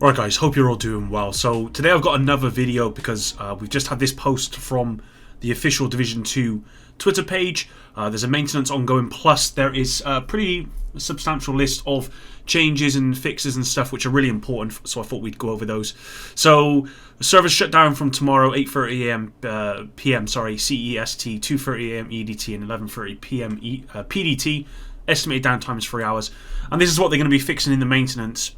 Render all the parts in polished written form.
Alright guys, hope you're all doing well. So today I've got another video because we've just had this post from the official Division 2 Twitter page. There's a maintenance ongoing, plus there is a pretty substantial list of changes and fixes and stuff which are really important, so I thought we'd go over those. So the servers shut down from tomorrow 8:30 PM CEST, 2:30 AM EDT and 11:30 PM PDT. Estimated downtime is 3 hours, and this is what they're going to be fixing in the maintenance.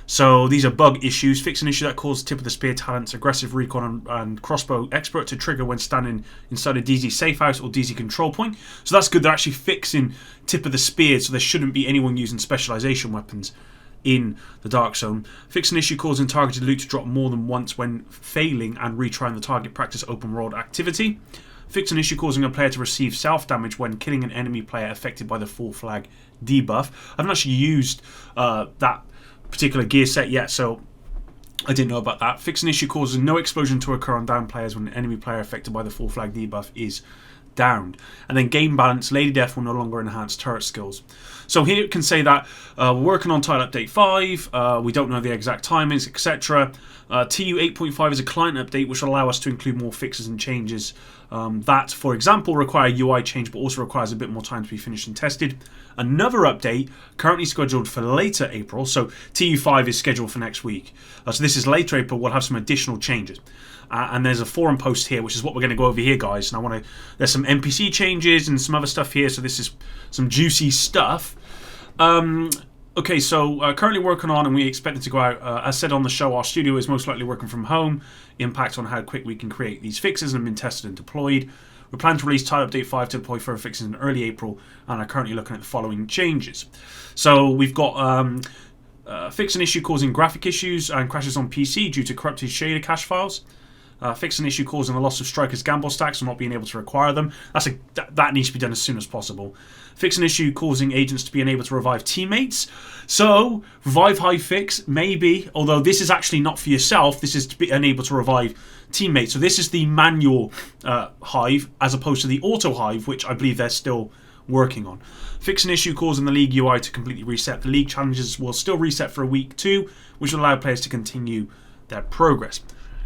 So these are bug issues. Fix an issue that caused tip of the spear talents, aggressive recon and crossbow expert to trigger when standing inside a DZ safe house or DZ control point. So that's good. They're actually fixing tip of the spear, so there shouldn't be anyone using specialization weapons in the dark zone. Fix an issue causing targeted loot to drop more than once when failing and retrying the target practice open world activity. Fix an issue causing a player to receive self-damage when killing an enemy player affected by the full flag debuff. I haven't actually used that particular gear set yet, so I didn't know about that. Fix an issue causing no explosion to occur on down players when an enemy player affected by the full flag debuff is downed. And then game balance, Lady Death will no longer enhance turret skills. So here it can say that we're working on TU8.5, we don't know the exact timings, etc. TU8.5 is a client update which will allow us to include more fixes and changes that, for example, require UI change but also requires a bit more time to be finished and tested. Another update currently scheduled for later April, so TU5 is scheduled for next week. So this is later April, we'll have some additional changes. And there's a forum post here, which is what we're going to go over here, guys. And there's some NPC changes and some other stuff here, so this is some juicy stuff. Okay, so currently working on, and we expect it to go out, as said on the show, our studio is most likely working from home. Impact on how quick we can create these fixes and have been tested and deployed. We plan to release TU8.5 to deploy further fixes in early April, and are currently looking at the following changes. So we've got fix an issue causing graphic issues and crashes on PC due to corrupted shader cache files. Fix an issue causing the loss of strikers' gamble stacks and not being able to acquire them. That needs to be done as soon as possible. Fix an issue causing agents to be unable to revive teammates. So, revive Hive Fix, maybe, although this is actually not for yourself, this is to be unable to revive teammates. So this is the manual Hive as opposed to the auto Hive, which I believe they're still working on. Fix an issue causing the League UI to completely reset. The League challenges will still reset for a week too, which will allow players to continue their progress.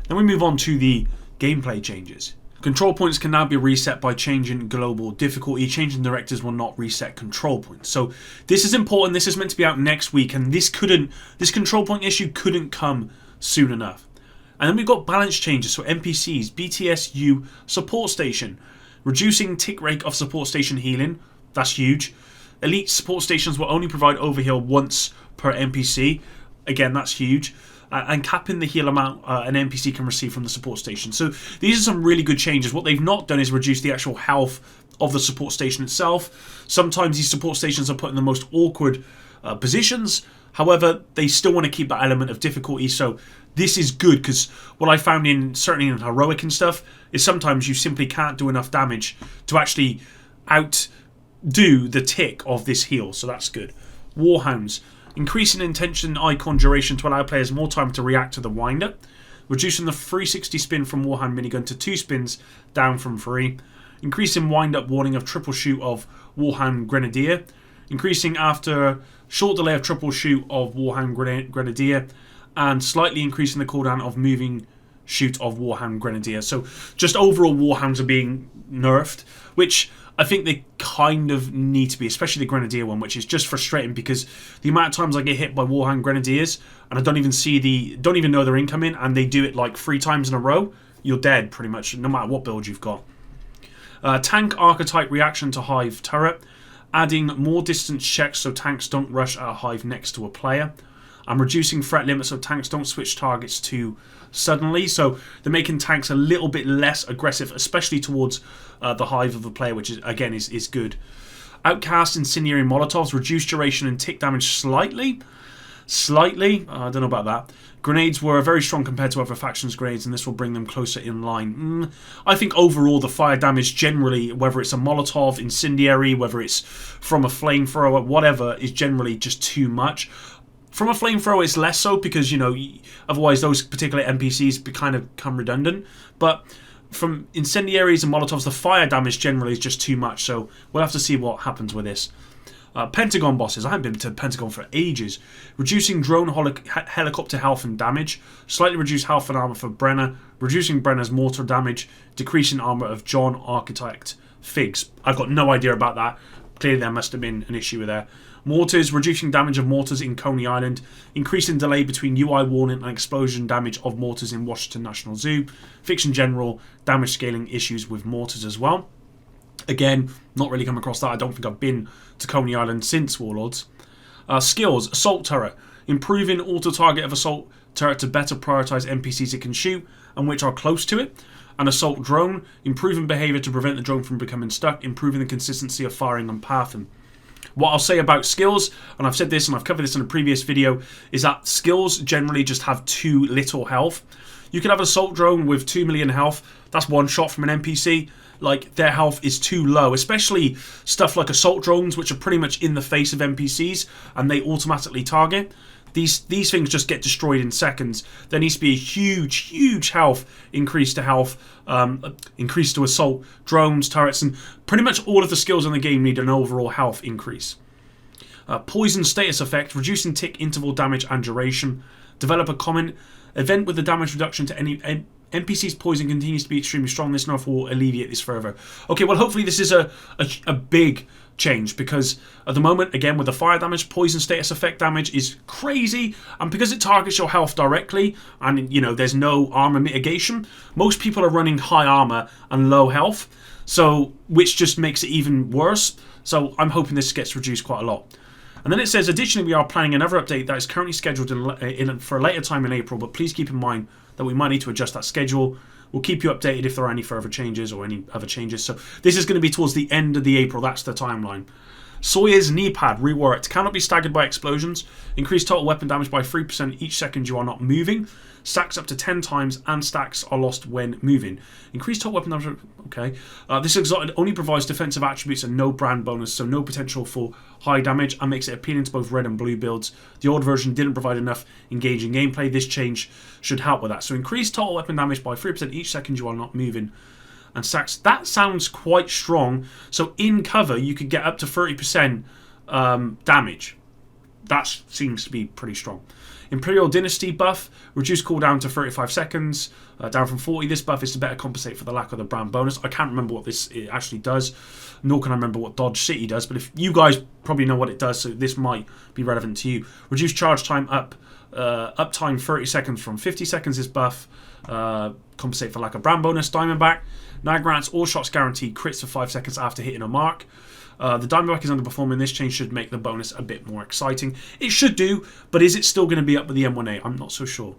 Then we move on to the gameplay changes. Control points can now be reset by changing global difficulty. Changing directors will not reset control points. So this is important. This is meant to be out next week, and this control point issue couldn't come soon enough. And then we've got balance changes. So NPCs, BTSU support station, reducing tick rate of support station healing. That's huge. Elite support stations will only provide overheal once per NPC. Again, that's huge. And capping the heal amount an NPC can receive from the support station. So these are some really good changes. What they've not done is reduce the actual health of the support station itself. Sometimes these support stations are put in the most awkward positions. However, they still want to keep that element of difficulty. So this is good, because what I found certainly in heroic and stuff is sometimes you simply can't do enough damage to actually outdo the tick of this heal. So that's good. Warhounds. Increasing intention icon duration to allow players more time to react to the wind-up. Reducing the 360 spin from Warhound minigun to 2 spins, down from 3. Increasing wind-up warning of triple shoot of Warhound Grenadier. Increasing after short delay of triple shoot of Warhound Grenadier. And slightly increasing the cooldown of moving shoot of Warhound Grenadier. So just overall Warhounds are being nerfed, which I think they kind of need to be, especially the Grenadier one, which is just frustrating because the amount of times I get hit by Warhound Grenadiers and I don't even know they're incoming, and they do it like 3 times in a row, you're dead pretty much, no matter what build you've got. Tank archetype reaction to Hive turret, adding more distance checks so tanks don't rush at a Hive next to a player. I'm reducing threat limits so tanks don't switch targets too suddenly. So they're making tanks a little bit less aggressive, especially towards the Hive of the player, which is, again, is good. Outcasts, Incendiary, Molotovs reduce duration and tick damage slightly. I don't know about that. Grenades were very strong compared to other factions' grenades, and this will bring them closer in line. I think overall the fire damage generally, whether it's a Molotov, Incendiary, whether it's from a flamethrower, whatever, is generally just too much. From a flamethrower, it's less so because, you know, otherwise those particular NPCs kind of become redundant. But from Incendiaries and Molotovs, the fire damage generally is just too much. So we'll have to see what happens with this. Pentagon bosses. I haven't been to Pentagon for ages. Reducing drone helicopter health and damage. Slightly reduced health and armor for Brenner. Reducing Brenner's mortar damage. Decreasing armor of John Architect Figs. I've got no idea about that. Clearly there must have been an issue with there. Mortars, reducing damage of mortars in Coney Island, increasing delay between UI warning and explosion damage of mortars in Washington National Zoo, fixing general damage scaling issues with mortars as well. Again, not really come across that. I don't think I've been to Coney Island since Warlords. Skills, assault turret, improving auto-target of assault turret to better prioritize NPCs it can shoot and which are close to it. An assault drone, improving behavior to prevent the drone from becoming stuck, improving the consistency of firing and pathing. What I'll say about skills, and I've said this and I've covered this in a previous video, is that skills generally just have too little health. You can have an assault drone with 2 million health. That's one shot from an NPC. Like, their health is too low, especially stuff like assault drones, which are pretty much in the face of NPCs and they automatically target. These things just get destroyed in seconds. There needs to be a huge health increase to assault, drones, turrets, and pretty much all of the skills in the game need an overall health increase. Poison status effect, reducing tick interval damage and duration. Developer comment, event with the damage reduction to any NPC's poison continues to be extremely strong. This nerf will alleviate this further. Okay, well hopefully this is a big change, because at the moment, again, with the fire damage, poison status effect damage is crazy, and because it targets your health directly and there's no armor mitigation, most people are running high armor and low health, so which just makes it even worse. So I'm hoping this gets reduced quite a lot. And then it says, additionally, we are planning another update that is currently scheduled for a later time in April, but please keep in mind that we might need to adjust that schedule. We'll keep you updated if there are any further changes or any other changes. So this is going to be towards the end of the April. That's the timeline. Sawyer's knee pad reworked. Cannot be staggered by explosions. Increased total weapon damage by 3% each second you are not moving. Stacks up to 10 times and stacks are lost when moving. Increased total weapon damage. Okay. This exotic only provides defensive attributes and no brand bonus, so no potential for high damage, and makes it appealing to both red and blue builds. The old version didn't provide enough engaging gameplay. This change should help with that. So increased total weapon damage by 3% each second you are not moving. And stacks. That sounds quite strong. So in cover, you could get up to 30% damage. That seems to be pretty strong. Imperial Dynasty buff, reduced cooldown to 35 seconds, down from 40. This buff is to better compensate for the lack of the brand bonus. I can't remember what this actually does, nor can I remember what Dodge City does, but if you guys probably know what it does, so this might be relevant to you. Reduced charge time uptime 30 seconds from 50 seconds. This buff compensate for lack of brand bonus. Diamondback now grants all shots guaranteed crits for 5 seconds after hitting a mark. The Diamondback is underperforming. This change should make the bonus a bit more exciting. It should do, but is it still going to be up with the M1A? I'm not so sure.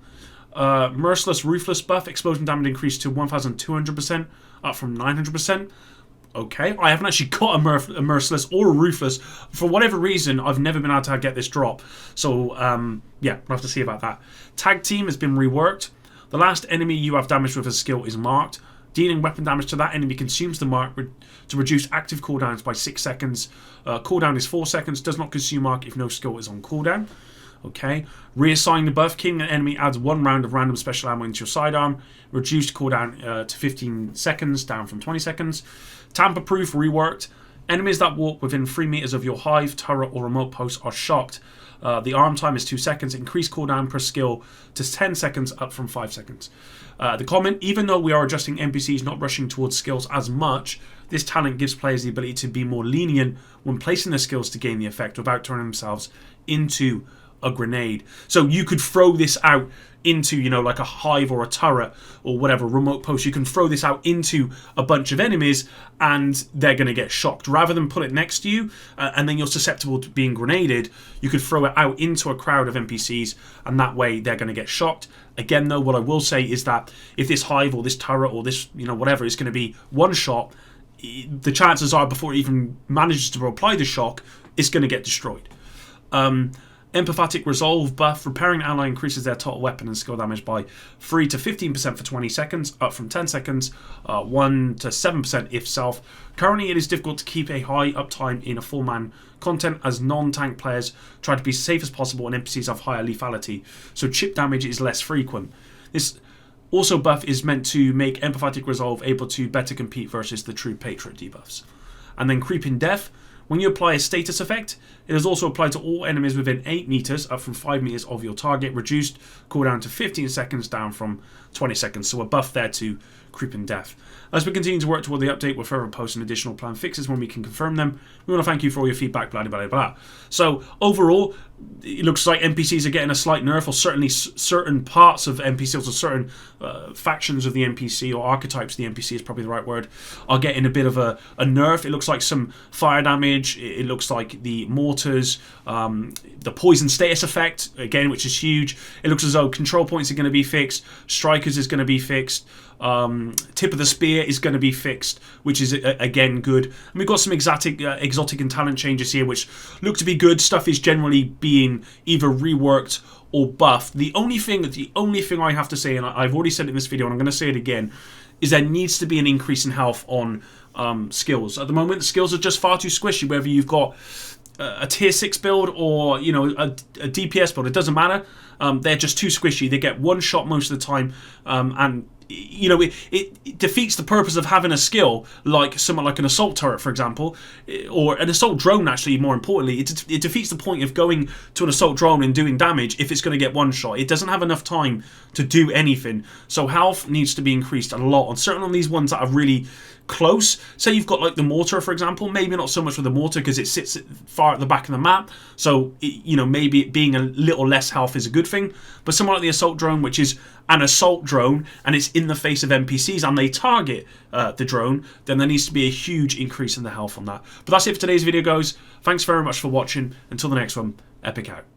Merciless Ruthless buff, explosion damage increased to 1,200%, up from 900%. Okay, I haven't actually got a Merciless or a Ruthless. For whatever reason, I've never been able to get this drop. So, yeah, we'll have to see about that. Tag Team has been reworked. The last enemy you have damaged with a skill is marked. Dealing weapon damage to that enemy consumes the mark to reduce active cooldowns by 6 seconds. Cooldown is 4 seconds. Does not consume mark if no skill is on cooldown. Okay. Reassign the buff. Killing an enemy adds 1 round of random special ammo into your sidearm. Reduced cooldown to 15 seconds, down from 20 seconds. Tamper-proof reworked. Enemies that walk within 3 meters of your hive, turret, or remote post are shocked. The arm time is 2 seconds. Increased cooldown per skill to 10 seconds, up from 5 seconds. The comment, even though we are adjusting NPCs not rushing towards skills as much, this talent gives players the ability to be more lenient when placing their skills to gain the effect without turning themselves into a grenade. So you could throw this out into, like a hive or a turret or whatever, remote post. You can throw this out into a bunch of enemies and they're going to get shocked. Rather than put it next to you and then you're susceptible to being grenaded, you could throw it out into a crowd of NPCs and that way they're going to get shocked. Again, though, what I will say is that if this hive or this turret or this, whatever is going to be one shot, the chances are before it even manages to apply the shock, it's going to get destroyed. Empathetic Resolve buff. Repairing an ally increases their total weapon and skill damage by 3 to 15% for 20 seconds, up from 10 seconds, 1 to 7% if self. Currently, it is difficult to keep a high uptime in a full-man content as non-tank players try to be as safe as possible and NPCs have higher lethality, so chip damage is less frequent. This also buff is meant to make Empathetic Resolve able to better compete versus the True Patriot debuffs. And then Creeping Death. When you apply a status effect, it is also applied to all enemies within 8 meters, up from 5 meters of your target. Reduced cooldown to 15 seconds, down from 20 seconds. So a buff there to creeping death. As we continue to work toward the update, we're further posting additional planned fixes when we can confirm them. We want to thank you for all your feedback, blah, blah, blah, blah. So overall, it looks like NPCs are getting a slight nerf, or certainly certain parts of NPCs, or certain factions of the NPC, or archetypes of the NPC is probably the right word, are getting a bit of a nerf. It looks like some fire damage. It looks like the mortars, the poison status effect, again, which is huge. It looks as though control points are going to be fixed. Strikers is going to be fixed. Tip of the spear is going to be fixed, which is again good. And we've got some exotic and talent changes here, which look to be good. Stuff is generally being either reworked or buffed. The only thing I have to say, and I've already said it in this video, and I'm going to say it again, is there needs to be an increase in health on skills. At the moment, the skills are just far too squishy. Whether you've got a tier 6 build or a DPS build, it doesn't matter. They're just too squishy. They get one shot most of the time, and it defeats the purpose of having a skill like something like an assault turret, for example, or an assault drone. Actually, more importantly, it defeats the point of going to an assault drone and doing damage if it's going to get one shot. It doesn't have enough time to do anything. So health needs to be increased a lot on certain on these ones that are really close. Say you've got like the mortar, for example. Maybe not so much with the mortar because it sits far at the back of the map, so maybe it being a little less health is a good thing. But something like the assault drone, which is an assault drone and it's in the face of NPCs and they target the drone, then there needs to be a huge increase in the health on that. But that's it for today's video, guys. Thanks very much for watching. Until the next one, Epic out.